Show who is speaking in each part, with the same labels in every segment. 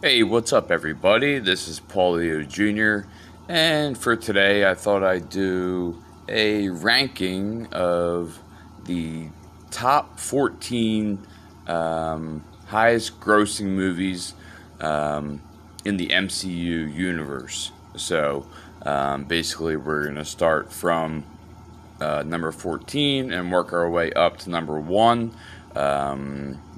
Speaker 1: Hey, what's up, everybody? This is Paulio Jr., and for today, I thought I'd do a ranking of the top 14 highest grossing movies in the MCU universe. So, basically, we're going to start from number 14 and work our way up to number 1.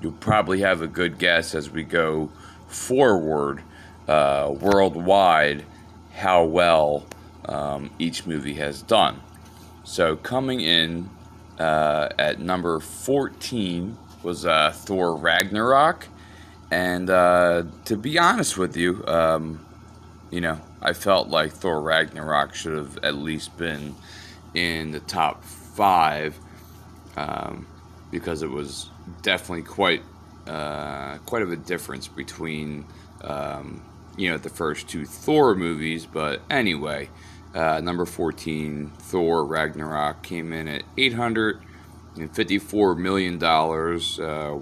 Speaker 1: You'll probably have a good guess as we go forward worldwide how well each movie has done. So coming in at number 14 was Thor Ragnarok, and to be honest with you, I felt like Thor Ragnarok should have at least been in the top 5 because it was definitely quite of a difference between the first two Thor movies. But anyway, number 14, Thor Ragnarok, came in at $854 million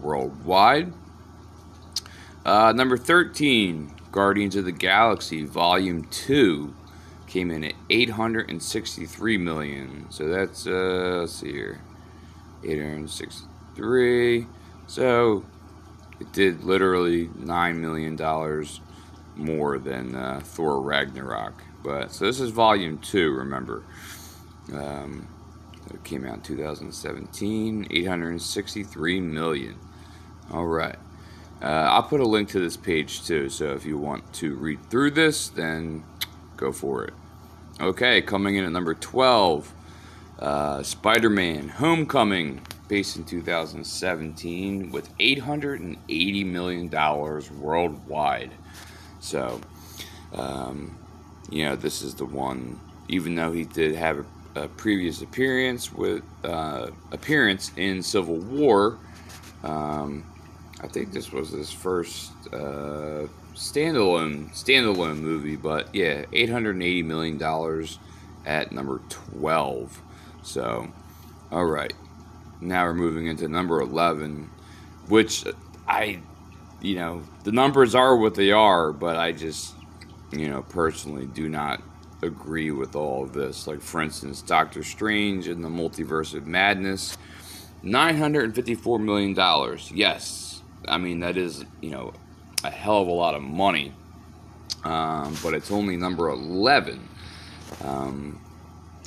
Speaker 1: worldwide. Number 13, Guardians of the Galaxy Volume 2, came in at $863 million. So that's, let's see here, 863. So it did literally $9 million more than Thor Ragnarok. But so this is Volume 2, remember. It came out in 2017, $863 million. All right. I'll put a link to this page too, so if you want to read through this, then go for it. Okay, coming in at number 12, Spider-Man Homecoming, based in 2017, with $880 million worldwide. So, this is the one, even though he did have a previous appearance in Civil War. I think this was his first standalone movie, but yeah, $880 million at number 12. So, all right. Now we're moving into number 11, which the numbers are what they are, but I just, personally do not agree with all of this. Like, for instance, Doctor Strange and the Multiverse of Madness, $954 million. Yes. I mean, that is, a hell of a lot of money. But it's only number 11.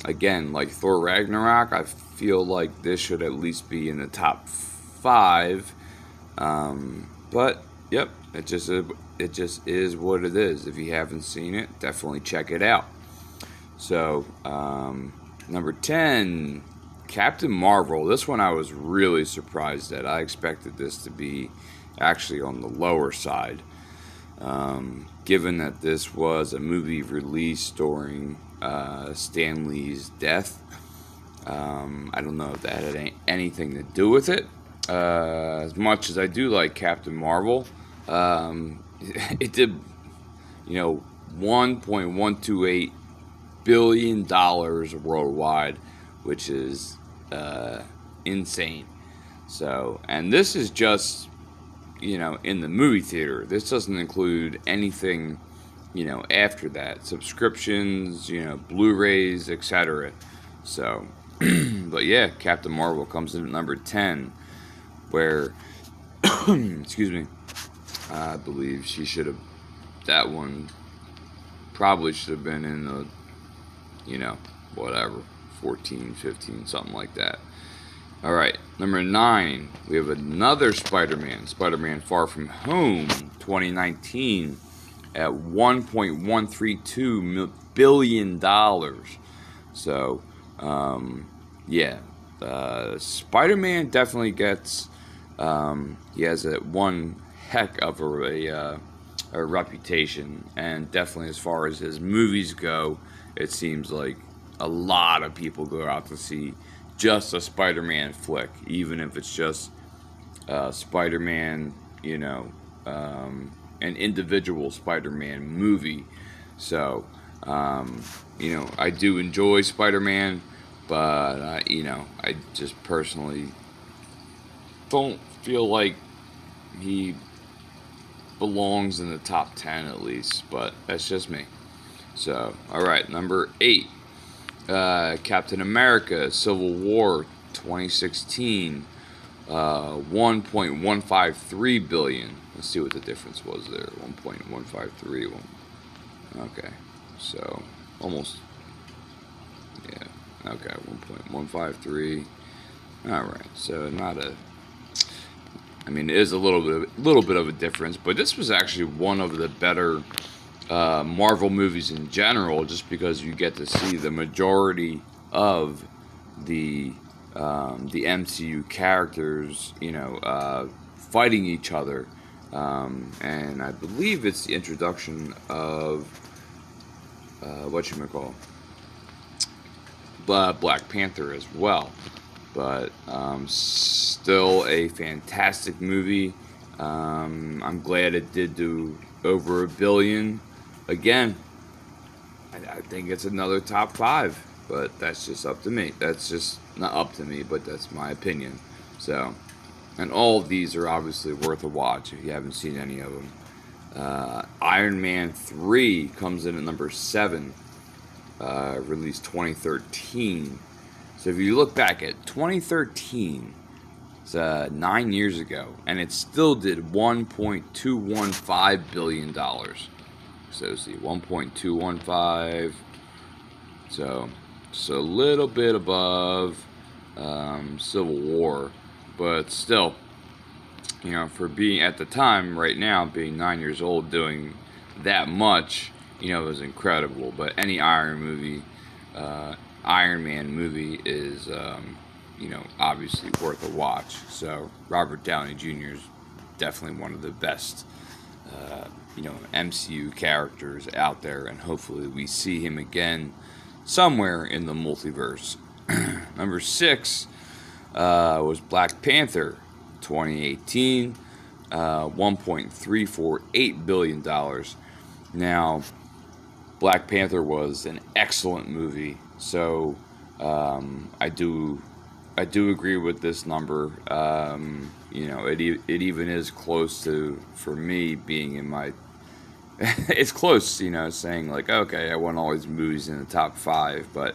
Speaker 1: Again, like Thor Ragnarok, I feel like this should at least be in the top 5. But yep, it just is what it is. If you haven't seen it, definitely check it out. So, number 10, Captain Marvel. This one I was really surprised at. I expected this to be actually on the lower side, given that this was a movie released during Stan Lee's death. I don't know if that had anything to do with it. As much as I do like Captain Marvel, it did, $1.128 billion worldwide, which is insane. So, and this is just, in the movie theater. This doesn't include anything, after that. Subscriptions, Blu-rays, etc. So, but yeah, Captain Marvel comes in at number 10, where, excuse me, I believe that one probably should have been in the, whatever, 14, 15, something like that. All right, number 9, we have another Spider-Man Far From Home, 2019, at $1.132 billion. So, Spider-Man definitely gets, he has one heck of a reputation, and definitely as far as his movies go, it seems like a lot of people go out to see just a Spider-Man flick, even if it's just Spider-Man, an individual Spider-Man movie. So, I do enjoy Spider-Man, but, I just personally don't feel like he belongs in the top 10 at least, but that's just me. So, all right, number 8, Captain America: Civil War 2016, 1.153 billion. Let's see what the difference was there. 1.153. Okay, so almost. Yeah. Okay, 1.153. All right, so not a. I mean, it is a little bit of a difference, but this was actually one of the better Marvel movies in general, just because you get to see the majority of the MCU characters, fighting each other, and I believe it's the introduction of Black Panther as well. But still a fantastic movie. I'm glad it did do over $1 billion. Again, I think it's another top 5, but that's just up to me. That's just not up to me, but that's my opinion. So, and all of these are obviously worth a watch if you haven't seen any of them. Iron Man 3 comes in at number 7, released 2013. So if you look back at 2013, it's 9 years ago, and it still did $1.215 billion. So see, 1.215. So just a little bit above Civil War, but still, for being at the time right now, being 9 years old, doing that much, was incredible. But any Iron Man movie is, obviously worth a watch. So Robert Downey Jr. is definitely one of the best, MCU characters out there, and hopefully we see him again somewhere in the multiverse. Number 6 was Black Panther 2018, $1.348 billion. Now, Black Panther was an excellent movie, so I do agree with this number. It even is close to, for me, being in my it's close, saying like, okay, I want all these movies in the top 5, but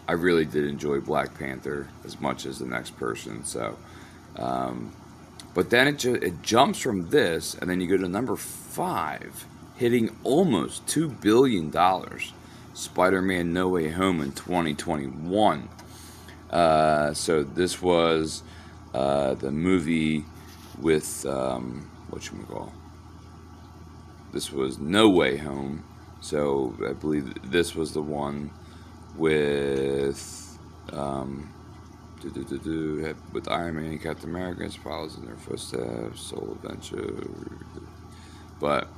Speaker 1: I really did enjoy Black Panther as much as the next person. So, but then it jumps from this, and then you go to number 5, hitting almost $2 billion. Spider-Man: No Way Home in 2021. So this was the movie with this was No Way Home. So I believe this was the one with with Iron Man and Captain America, follows in their footsteps, solo adventure. But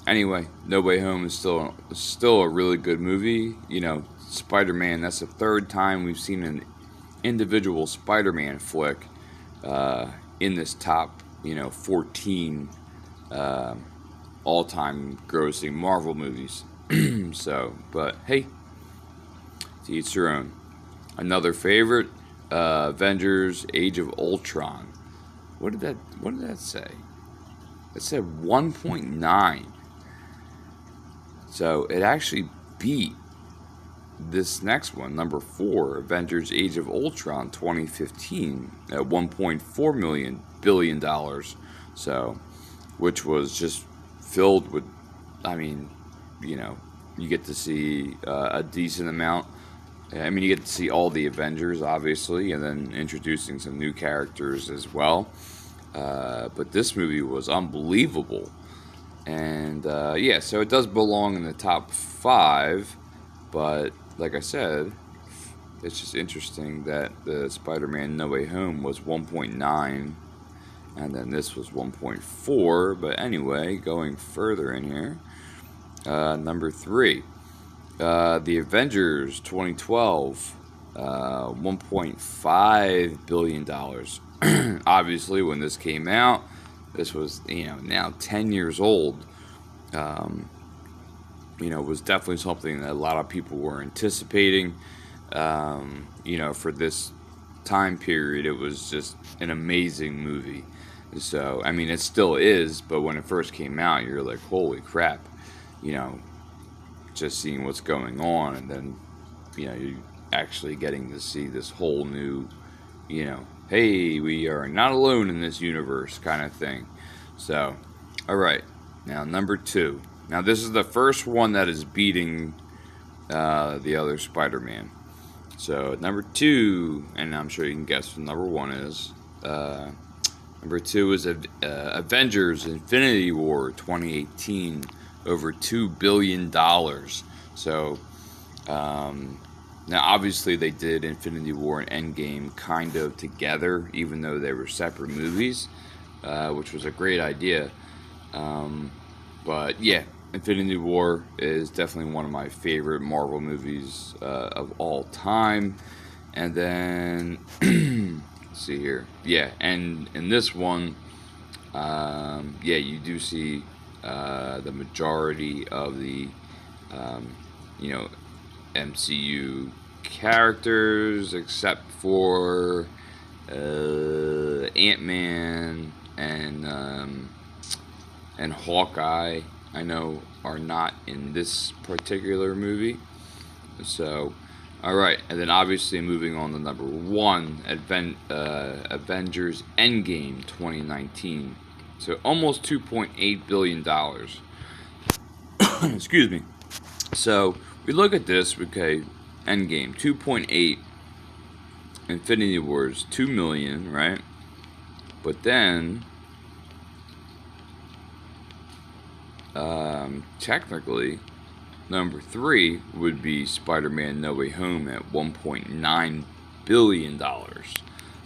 Speaker 1: anyway, No Way Home is still a really good movie. Spider-Man, that's the 3rd time we've seen an individual Spider-Man flick in this top 14 all-time grossing Marvel movies. So, but hey, to each their own. Another favorite, Avengers: Age of Ultron. What did that say? It said 1.9. So it actually beat this next one, number 4, Avengers: Age of Ultron 2015, at $1.4 billion. So, which was just filled with, you get to see a decent amount. You get to see all the Avengers, obviously, and then introducing some new characters as well. But this movie was unbelievable. And, so it does belong in the top 5. But, like I said, it's just interesting that the Spider-Man: No Way Home was 1.9. And then this was 1.4. But anyway, going further in here, number 3. The Avengers 2012, $1.5 billion. Obviously, when this came out, this was, now 10 years old. Was definitely something that a lot of people were anticipating. For this time period, it was just an amazing movie. So, I mean, it still is, but when it first came out, you're like, holy crap, you know, just seeing what's going on, and then, you actually getting to see this whole new, hey, we are not alone in this universe kind of thing. So, all right, now number 2. Now, this is the first one that is beating the other Spider-Man. So, number 2, and I'm sure you can guess what number 1 is. Number 2 is Avengers Infinity War 2018, over $2 billion. So, now obviously they did Infinity War and Endgame kind of together, even though they were separate movies, which was a great idea. But yeah, Infinity War is definitely one of my favorite Marvel movies of all time. And then, let's see here. Yeah, and in this one, you do see the majority of the, MCU characters, except for Ant-Man and Hawkeye, I know, are not in this particular movie. So, all right, and then obviously moving on to number 1, Avengers Endgame 2019. So almost $2.8 billion. Excuse me. So we look at this, okay, Endgame 2.8, Infinity Wars 2 million, right? But then technically number 3 would be Spider-Man No Way Home at $1.9 billion.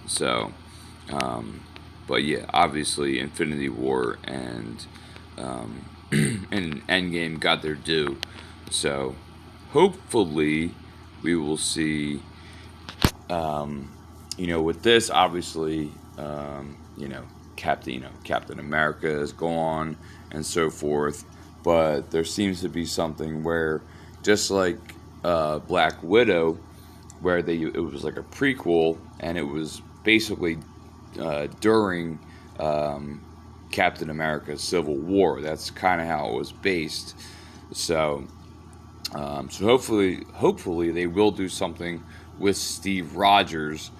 Speaker 1: So but yeah, obviously Infinity War and and Endgame got their due. So hopefully we will see, with this, obviously, Captain America is gone and so forth. But there seems to be something where, just like Black Widow, where it was like a prequel, and it was basically during Captain America's Civil War. That's kind of how it was based. So hopefully they will do something with Steve Rogers,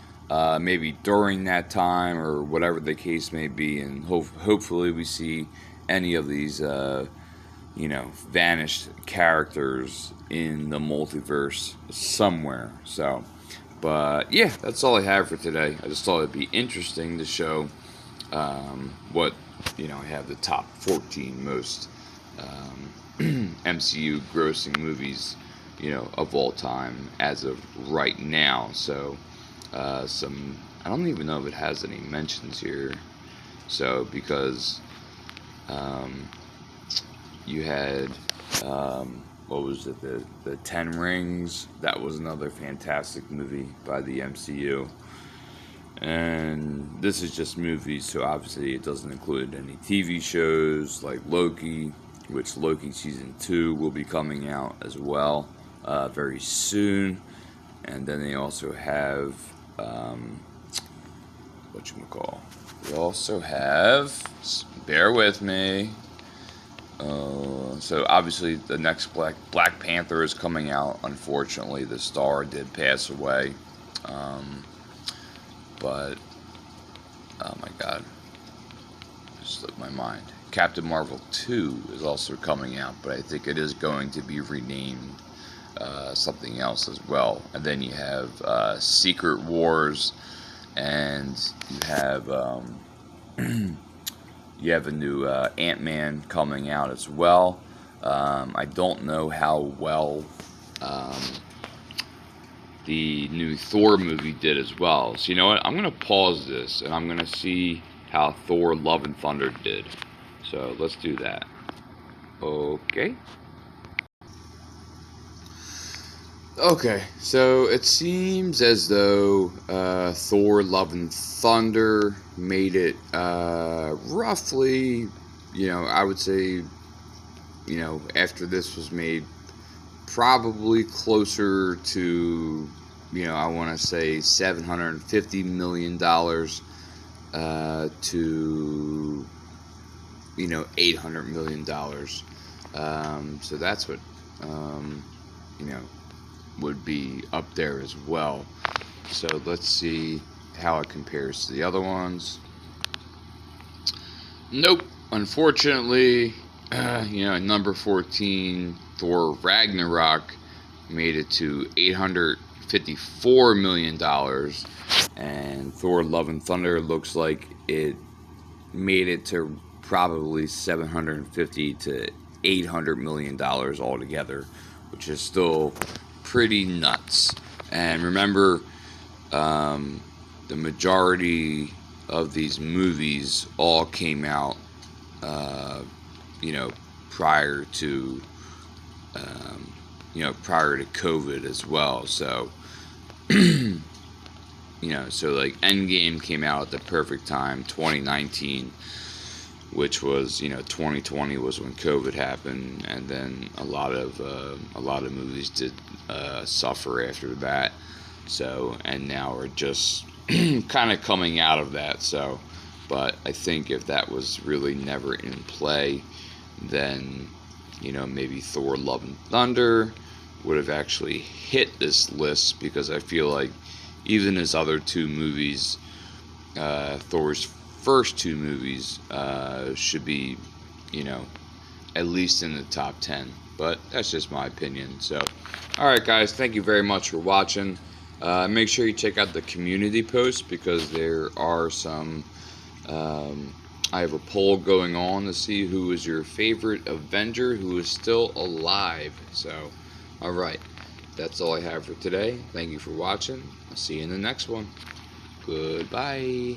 Speaker 1: maybe during that time or whatever the case may be, and hopefully we see any of these vanished characters in the multiverse somewhere. So, but yeah, that's all I have for today. I just thought it'd be interesting to show what I have the top 14 most MCU grossing movies, of all time as of right now. So, I don't even know if it has any mentions here. So, because you had, what was it, the 10 Rings. That was another fantastic movie by the MCU. And this is just movies, so obviously it doesn't include any TV shows like Loki, which Loki Season 2 will be coming out as well very soon. And then they also have, we also have, bear with me, so obviously the next Black Panther is coming out. Unfortunately, the star did pass away. But, oh my god, just slipped my mind. Captain Marvel 2 is also coming out, but I think it is going to be renamed something else as well. And then you have Secret Wars, and you have a new Ant-Man coming out as well. I don't know how well the new Thor movie did as well. So you know what? I'm going to pause this, and I'm going to see how Thor Love and Thunder did. So let's do that. Okay. Okay, so it seems as though Thor Love and Thunder made it roughly, I would say, after this was made, probably closer to, I want to say $750 million to $800 million. So that's what would be up there as well. So let's see how it compares to the other ones. Nope, unfortunately, number 14, Thor Ragnarok, made it to $854 million, and Thor Love and Thunder looks like it made it to probably $750 to $800 million altogether, which is still pretty nuts. And remember, the majority of these movies all came out, prior to, prior to COVID as well. So, so like Endgame came out at the perfect time, 2019, which was, 2020 was when COVID happened, and then a lot of movies did suffer after that. So, and now we're just kind of coming out of that. So, but I think if that was really never in play, then maybe Thor Love and Thunder would have actually hit this list, because I feel like even his other two movies, Thor's first two movies, should be at least in the top 10. But that's just my opinion. So, alright guys, thank you very much for watching. Make sure you check out the community post, because there are some, I have a poll going on to see who is your favorite Avenger who is still alive. So, alright, that's all I have for today. Thank you for watching. I'll see you in the next one. Goodbye.